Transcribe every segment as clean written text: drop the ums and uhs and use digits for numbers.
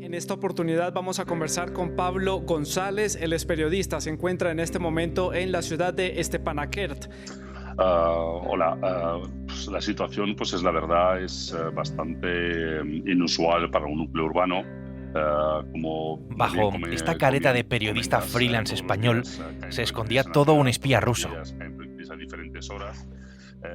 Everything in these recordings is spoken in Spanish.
En esta oportunidad vamos a conversar con Pablo González, él es periodista, se encuentra en este momento en la ciudad de Stepanakert. Hola, pues la situación, pues es la verdad, es bastante inusual para un núcleo urbano. Bajo esta careta de periodista freelance español se escondía todo un espía ruso. A diferentes horas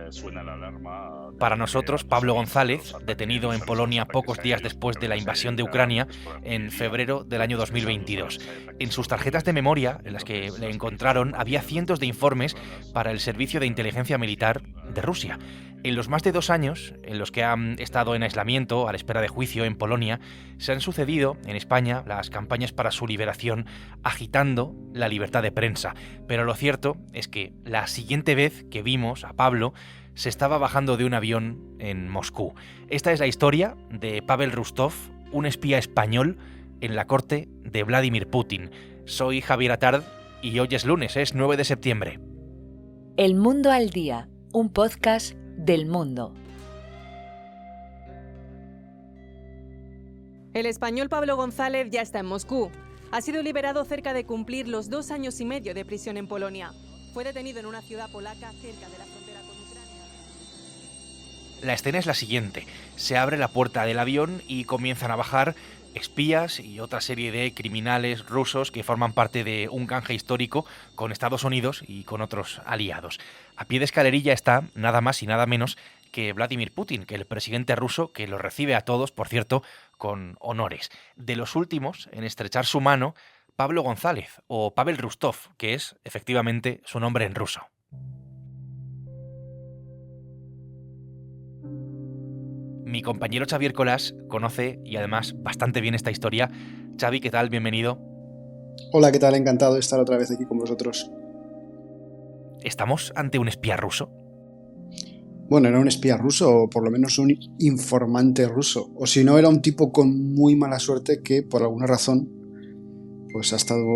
suena la alarma. Para nosotros, Pablo González, detenido en Polonia pocos días después de la invasión de Ucrania, en febrero del año 2022. En sus tarjetas de memoria, en las que le encontraron, había cientos de informes para el Servicio de Inteligencia Militar de Rusia. En los más de 2 años en los que han estado en aislamiento a la espera de juicio en Polonia, se han sucedido en España las campañas para su liberación agitando la libertad de prensa. Pero lo cierto es que la siguiente vez que vimos a Pablo se estaba bajando de un avión en Moscú. Esta es la historia de Pavel Rustov, un espía español en la corte de Vladimir Putin. Soy Javier Atard y hoy es lunes, es 9 de septiembre. El Mundo al Día, un podcast del Mundo. El español Pablo González ya está en Moscú. Ha sido liberado cerca de cumplir los 2 años y medio de prisión en Polonia. Fue detenido en una ciudad polaca cerca de la frontera con Ucrania. La escena es la siguiente. Se abre la puerta del avión y comienzan a bajar espías y otra serie de criminales rusos que forman parte de un canje histórico con Estados Unidos y con otros aliados. A pie de escalerilla está nada más y nada menos que Vladimir Putin, que el presidente ruso, que los recibe a todos, por cierto, con honores. De los últimos en estrechar su mano, Pablo González, o Pavel Rustov, que es efectivamente su nombre en ruso. Mi compañero Xavier Colás conoce y además bastante bien esta historia. Xavi, ¿qué tal? Bienvenido. Hola, ¿qué tal? Encantado de estar otra vez aquí con vosotros. ¿Estamos ante un espía ruso? Bueno, era un espía ruso, o por lo menos un informante ruso. O si no, era un tipo con muy mala suerte que, por alguna razón, pues ha estado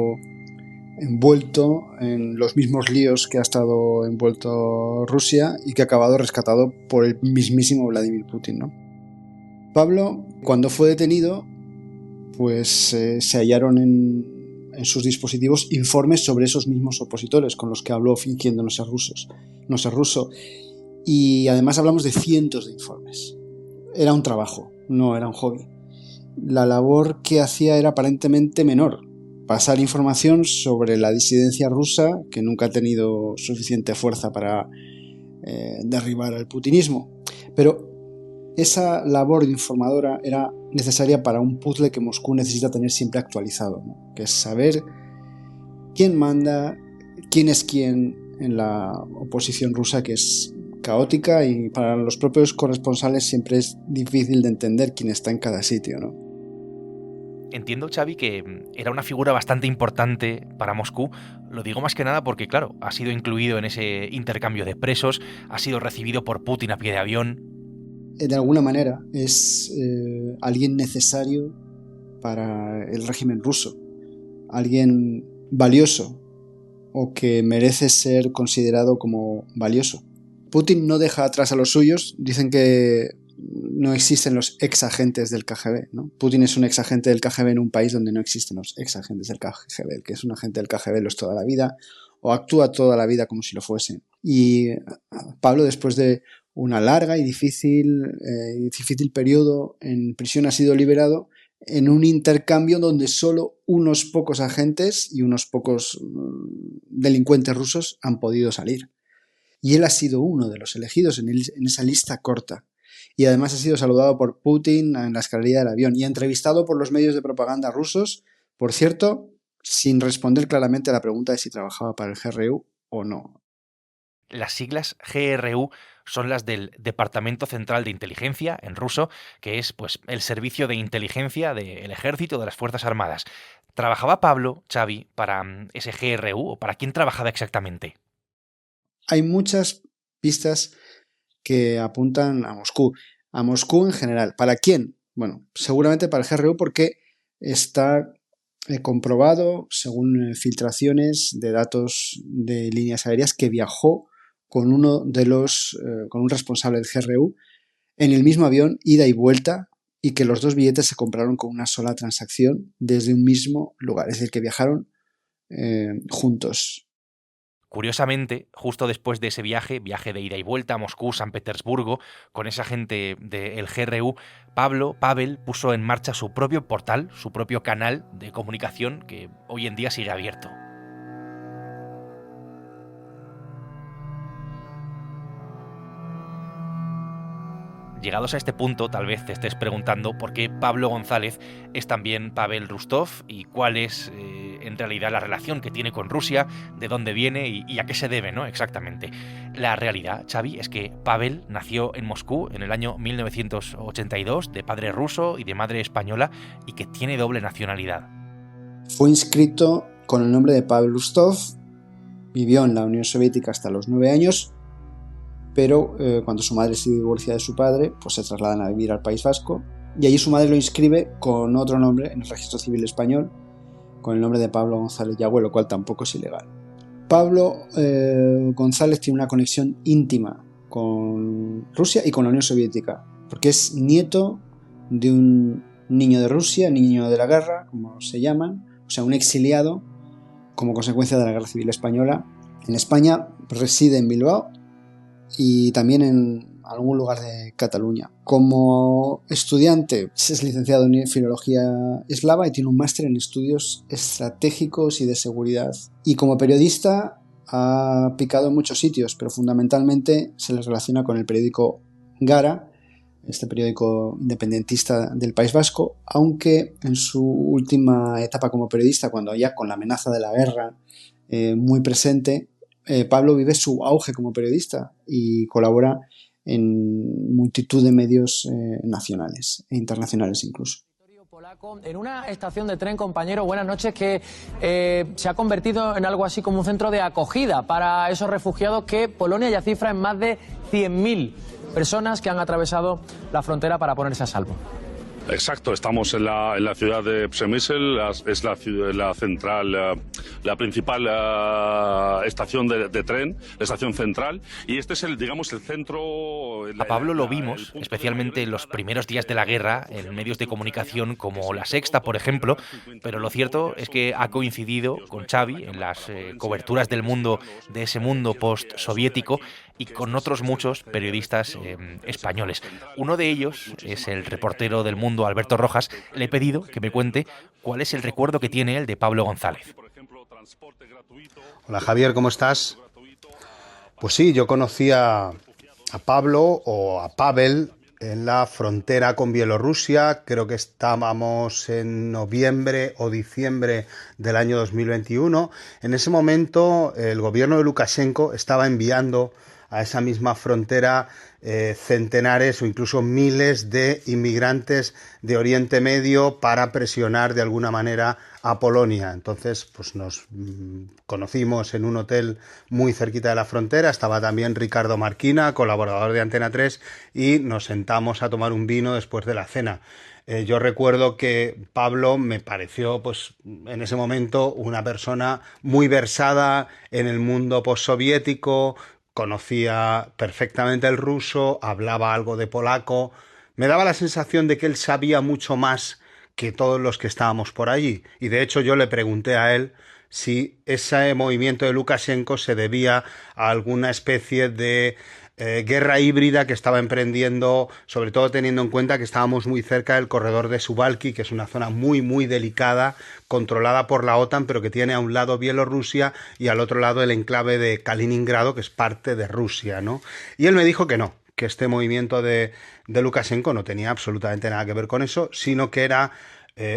envuelto en los mismos líos que ha estado envuelto Rusia y que ha acabado rescatado por el mismísimo Vladimir Putin, ¿no? Pablo, cuando fue detenido, pues se hallaron en sus dispositivos informes sobre esos mismos opositores con los que habló fingiendo no ser ruso. Y además hablamos de cientos de informes. Era un trabajo, no era un hobby. La labor que hacía era aparentemente menor: pasar información sobre la disidencia rusa, que nunca ha tenido suficiente fuerza para derribar al putinismo. Pero esa labor de informadora era necesaria para un puzzle que Moscú necesita tener siempre actualizado, ¿no? Que es saber quién manda, quién es quién en la oposición rusa, que es caótica, y para los propios corresponsales siempre es difícil de entender quién está en cada sitio, ¿no? Entiendo, Xavi, que era una figura bastante importante para Moscú. Lo digo más que nada porque, claro, ha sido incluido en ese intercambio de presos, ha sido recibido por Putin a pie de avión. De alguna manera es alguien necesario para el régimen ruso, alguien valioso o que merece ser considerado como valioso. Putin no deja atrás a los suyos. Dicen que no existen los exagentes del KGB, ¿no? Putin es un exagente del KGB en un país donde no existen los exagentes del KGB. El que es un agente del KGB lo es toda la vida, o actúa toda la vida como si lo fuesen. Y Pablo, después de una larga y difícil periodo en prisión, ha sido liberado en un intercambio donde solo unos pocos agentes y unos pocos delincuentes rusos han podido salir. Y él ha sido uno de los elegidos en esa lista corta. Y además ha sido saludado por Putin en la escalerilla del avión y entrevistado por los medios de propaganda rusos, por cierto, sin responder claramente a la pregunta de si trabajaba para el GRU o no. Las siglas GRU son las del Departamento Central de Inteligencia, en ruso, que es pues el servicio de inteligencia del ejército, de las Fuerzas Armadas. ¿Trabajaba Pablo, Xavi, para ese GRU o para quién trabajaba exactamente? Hay muchas pistas que apuntan a Moscú en general. ¿Para quién? Bueno, seguramente para el GRU, porque está comprobado, según filtraciones de datos de líneas aéreas, que viajó con con un responsable del GRU en el mismo avión, ida y vuelta, y que los dos billetes se compraron con una sola transacción desde un mismo lugar, es decir, que viajaron juntos. Curiosamente, justo después de ese viaje de ida y vuelta a Moscú, San Petersburgo, con esa gente del GRU, Pavel puso en marcha su propio portal, su propio canal de comunicación que hoy en día sigue abierto. Llegados a este punto, tal vez te estés preguntando por qué Pablo González es también Pavel Rustov y cuál es en realidad la relación que tiene con Rusia, de dónde viene y a qué se debe, ¿no? Exactamente. La realidad, Xavi, es que Pavel nació en Moscú en el año 1982, de padre ruso y de madre española, y que tiene doble nacionalidad. Fue inscrito con el nombre de Pavel Rustov, vivió en la Unión Soviética hasta los 9 años, pero cuando su madre se divorcia de su padre, pues se trasladan a vivir al País Vasco y allí su madre lo inscribe con otro nombre en el registro civil español, con el nombre de Pablo González Yagüe, lo cual tampoco es ilegal. Pablo González tiene una conexión íntima con Rusia y con la Unión Soviética, porque es nieto de un niño de Rusia, niño de la guerra, como se llaman, o sea, un exiliado como consecuencia de la Guerra Civil Española. En España reside en Bilbao y también en algún lugar de Cataluña. Como estudiante es licenciado en Filología Eslava y tiene un máster en estudios estratégicos y de seguridad. Y como periodista ha picado en muchos sitios, pero fundamentalmente se les relaciona con el periódico Gara, este periódico independentista del País Vasco, aunque en su última etapa como periodista, cuando ya con la amenaza de la guerra muy presente, Pablo vive su auge como periodista y colabora en multitud de medios nacionales e internacionales incluso. En una estación de tren, compañero, buenas noches, que se ha convertido en algo así como un centro de acogida para esos refugiados que Polonia ya cifra en más de 100.000 personas que han atravesado la frontera para ponerse a salvo. Exacto, estamos en la ciudad de Przemysl, es la central, la principal estación de tren, la estación central, y este es el centro... A Pablo lo vimos, especialmente en los primeros días de la guerra, en medios de comunicación como La Sexta, por ejemplo, pero lo cierto es que ha coincidido con Xavi en las coberturas del mundo, de ese mundo post-soviético, y con otros muchos periodistas españoles. Uno de ellos es el reportero del Mundo, Alberto Rojas. Le he pedido que me cuente cuál es el recuerdo que tiene él de Pablo González. Hola Javier, ¿cómo estás? Pues sí, yo conocí a Pablo o a Pavel en la frontera con Bielorrusia. Creo que estábamos en noviembre o diciembre del año 2021. En ese momento el gobierno de Lukashenko estaba enviando a esa misma frontera centenares o incluso miles de inmigrantes de Oriente Medio para presionar de alguna manera a Polonia. Entonces, pues nos conocimos en un hotel muy cerquita de la frontera. Estaba también Ricardo Marquina, colaborador de Antena 3, y nos sentamos a tomar un vino después de la cena. Yo recuerdo que Pablo me pareció, pues, en ese momento una persona muy versada en el mundo postsoviético. Conocía perfectamente el ruso, hablaba algo de polaco. Me daba la sensación de que él sabía mucho más que todos los que estábamos por allí. Y de hecho yo le pregunté a él si ese movimiento de Lukashenko se debía a alguna especie de guerra híbrida que estaba emprendiendo, sobre todo teniendo en cuenta que estábamos muy cerca del corredor de Suwałki, que es una zona muy, muy delicada, controlada por la OTAN, pero que tiene a un lado Bielorrusia y al otro lado el enclave de Kaliningrado, que es parte de Rusia, ¿no? Y él me dijo que no, que este movimiento de Lukashenko no tenía absolutamente nada que ver con eso, sino que era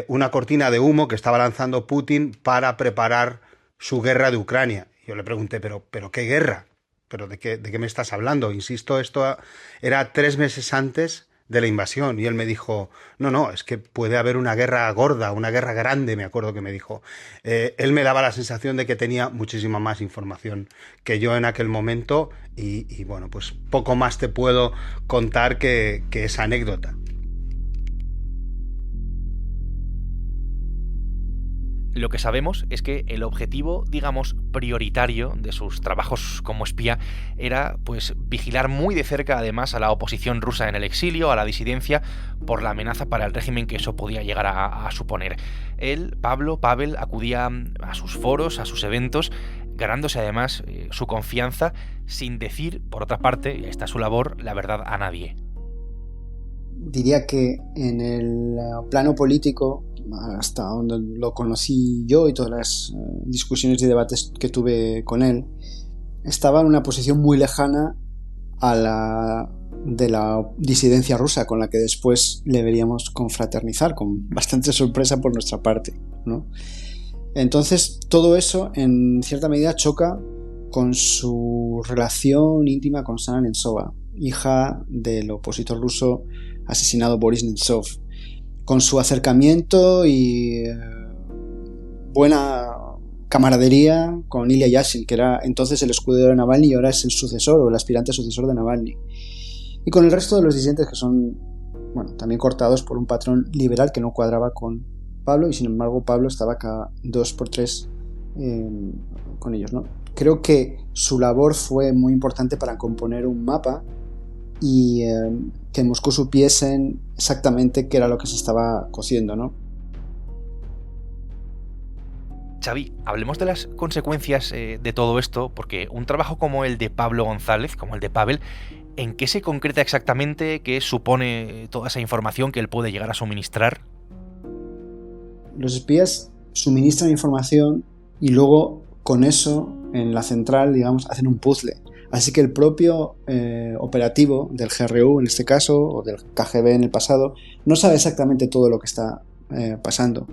una cortina de humo que estaba lanzando Putin para preparar su guerra de Ucrania. Yo le pregunté, ¿pero qué guerra? ¿Pero de qué me estás hablando? Insisto, esto era 3 meses antes de la invasión. Y él me dijo, no, es que puede haber una guerra gorda, una guerra grande, me acuerdo que me dijo. Él me daba la sensación de que tenía muchísima más información que yo en aquel momento y bueno, pues poco más te puedo contar que esa anécdota. Lo que sabemos es que el objetivo, digamos, prioritario de sus trabajos como espía era, pues, vigilar muy de cerca, además, a la oposición rusa en el exilio, a la disidencia, por la amenaza para el régimen que eso podía llegar a suponer. Él, Pavel, acudía a sus foros, a sus eventos, ganándose además su confianza, sin decir, por otra parte, y esta es su labor, la verdad a nadie. Diría que en el plano político, hasta donde lo conocí yo y todas las discusiones y debates que tuve con él, estaba en una posición muy lejana a la de la disidencia rusa, con la que después le veríamos confraternizar, con bastante sorpresa por nuestra parte, ¿no? Entonces, todo eso en cierta medida choca con su relación íntima con Sana Nemtsova, hija del opositor ruso asesinado Boris Nemtsov, con su acercamiento y buena camaradería con Ilya Yashin, que era entonces el escudero de Navalny y ahora es el sucesor o el aspirante sucesor de Navalny, y con el resto de los disidentes que son, bueno, también cortados por un patrón liberal que no cuadraba con Pablo, y sin embargo Pablo estaba cada 2 por 3 con ellos, ¿no? Creo que su labor fue muy importante para componer un mapa y que en Moscú supiesen exactamente qué era lo que se estaba cociendo, ¿no? Xavi, hablemos de las consecuencias de todo esto, porque un trabajo como el de Pablo González, como el de Pavel, ¿en qué se concreta exactamente? ¿Qué supone toda esa información que él puede llegar a suministrar? Los espías suministran información y luego con eso en la central, digamos, hacen un puzzle. Así que el propio operativo del GRU en este caso, o del KGB en el pasado, no sabe exactamente todo lo que está pasando.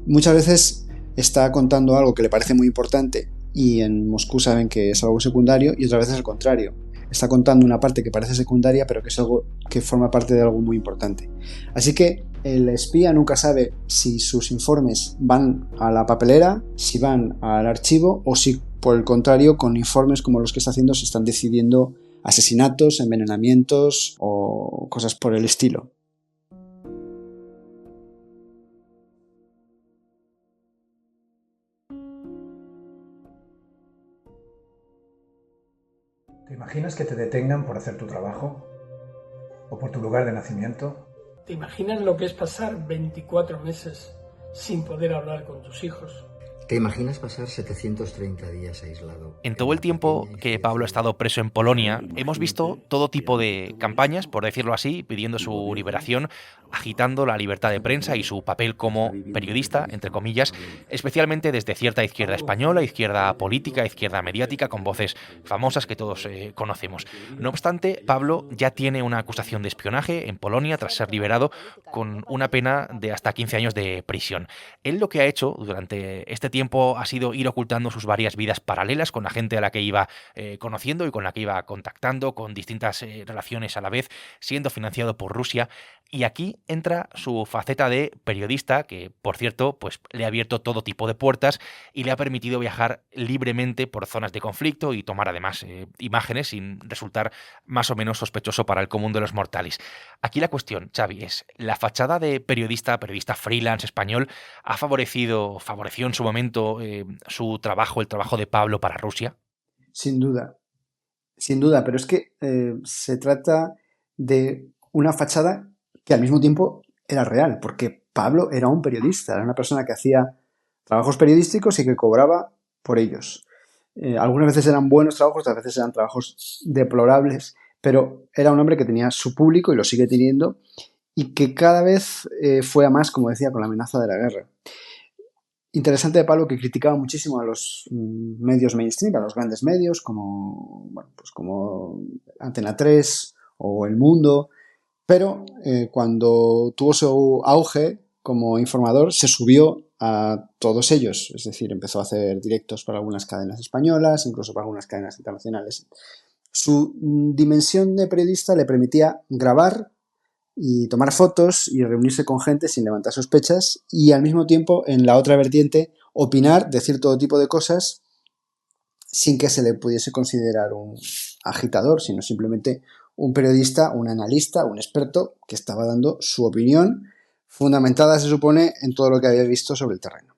Muchas veces está contando algo que le parece muy importante y en Moscú saben que es algo secundario, y otras veces al contrario. Está contando una parte que parece secundaria, pero que es algo que forma parte de algo muy importante. Así que el espía nunca sabe si sus informes van a la papelera, si van al archivo, o si, por el contrario, con informes como los que está haciendo se están decidiendo asesinatos, envenenamientos o cosas por el estilo. ¿Te imaginas que te detengan por hacer tu trabajo? ¿O por tu lugar de nacimiento? ¿Te imaginas lo que es pasar 24 meses sin poder hablar con tus hijos? ¿Te imaginas pasar 730 días aislado? En todo el tiempo que Pablo ha estado preso en Polonia, hemos visto todo tipo de campañas, por decirlo así, pidiendo su liberación, agitando la libertad de prensa y su papel como periodista, entre comillas, especialmente desde cierta izquierda española, izquierda política, izquierda mediática, con voces famosas que todos conocemos. No obstante, Pablo ya tiene una acusación de espionaje en Polonia tras ser liberado con una pena de hasta 15 años de prisión. Él lo que ha hecho durante este tiempo ha sido ir ocultando sus varias vidas paralelas con la gente a la que iba conociendo y con la que iba contactando, con distintas relaciones a la vez, siendo financiado por Rusia. Y aquí entra su faceta de periodista, que, por cierto, pues le ha abierto todo tipo de puertas y le ha permitido viajar libremente por zonas de conflicto y tomar además imágenes sin resultar más o menos sospechoso para el común de los mortales. Aquí la cuestión, Xavi, es: ¿la fachada de periodista freelance español favoreció en su momento su trabajo, el trabajo de Pablo para Rusia? Sin duda, pero es que se trata de una fachada que al mismo tiempo era real, porque Pablo era un periodista, era una persona que hacía trabajos periodísticos y que cobraba por ellos. Algunas veces eran buenos trabajos, otras veces eran trabajos deplorables, pero era un hombre que tenía su público y lo sigue teniendo, y que cada vez fue a más, como decía, con la amenaza de la guerra. Interesante de Pablo que criticaba muchísimo a los medios mainstream, a los grandes medios como, bueno, pues como Antena 3 o El Mundo, pero cuando tuvo su auge como informador se subió a todos ellos, es decir, empezó a hacer directos para algunas cadenas españolas, incluso para algunas cadenas internacionales. Su dimensión de periodista le permitía grabar y tomar fotos y reunirse con gente sin levantar sospechas, y al mismo tiempo, en la otra vertiente, opinar, decir todo tipo de cosas sin que se le pudiese considerar un agitador, sino simplemente un periodista, un analista, un experto que estaba dando su opinión, fundamentada, se supone, en todo lo que había visto sobre el terreno.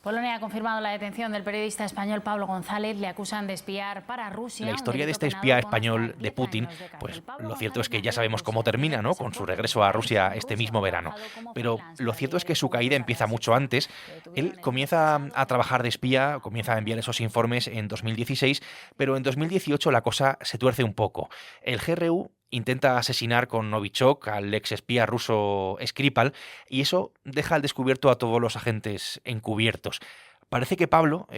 Polonia ha confirmado la detención del periodista español Pablo González. Le acusan de espiar para Rusia. La historia de este espía español de Putin, pues lo cierto es que ya sabemos cómo termina, ¿no? Con su regreso a Rusia este mismo verano. Pero lo cierto es que su caída empieza mucho antes. Él comienza a trabajar de espía, comienza a enviar esos informes en 2016, pero en 2018 la cosa se tuerce un poco. El GRU intenta asesinar con Novichok al ex espía ruso Skripal y eso deja al descubierto a todos los agentes encubiertos. Parece que Pablo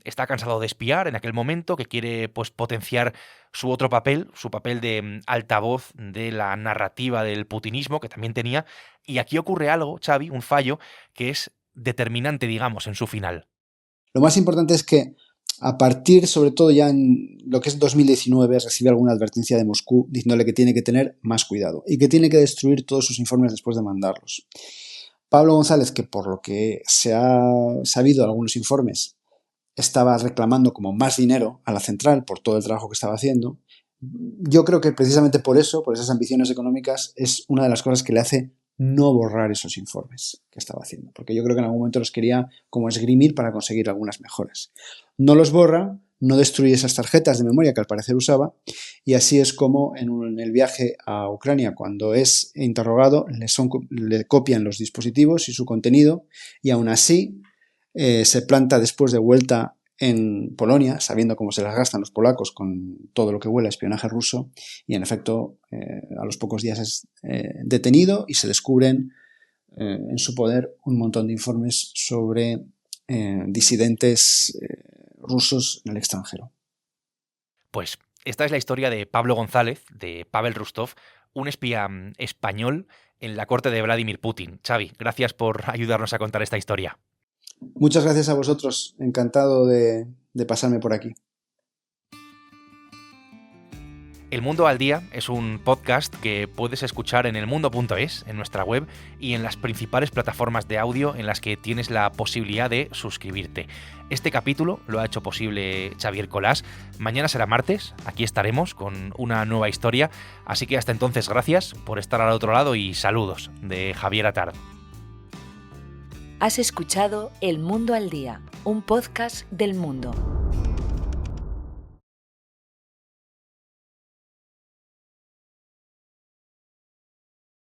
está cansado de espiar en aquel momento, que quiere pues potenciar su otro papel, su papel de altavoz de la narrativa del putinismo que también tenía, y aquí ocurre algo, Xavi, un fallo que es determinante, digamos, en su final. Lo más importante es que a partir, sobre todo ya en lo que es 2019, recibe alguna advertencia de Moscú diciéndole que tiene que tener más cuidado y que tiene que destruir todos sus informes después de mandarlos. Pablo González, que por lo que se ha sabido algunos informes, estaba reclamando como más dinero a la central por todo el trabajo que estaba haciendo, yo creo que precisamente por eso, por esas ambiciones económicas, es una de las cosas que le hace no borrar esos informes que estaba haciendo, porque yo creo que en algún momento los quería como esgrimir para conseguir algunas mejoras. No los borra, no destruye esas tarjetas de memoria que al parecer usaba, y así es como en el viaje a Ucrania, cuando es interrogado, le copian los dispositivos y su contenido, y aún así se planta después de vuelta en Polonia, sabiendo cómo se las gastan los polacos con todo lo que huele a espionaje ruso, y en efecto a los pocos días es detenido y se descubren en su poder un montón de informes sobre disidentes rusos en el extranjero. Pues esta es la historia de Pablo González, de Pavel Rustov, un espía español en la corte de Vladimir Putin. Xavi, gracias por ayudarnos a contar esta historia. Muchas gracias a vosotros, encantado de pasarme por aquí. El Mundo al Día es un podcast que puedes escuchar en elmundo.es, en nuestra web y en las principales plataformas de audio en las que tienes la posibilidad de suscribirte. Este capítulo lo ha hecho posible Xavier Colás. Mañana será martes, aquí estaremos con una nueva historia, así que hasta entonces gracias por estar al otro lado y saludos de Javier Atard. Has escuchado El Mundo al Día, un podcast del Mundo.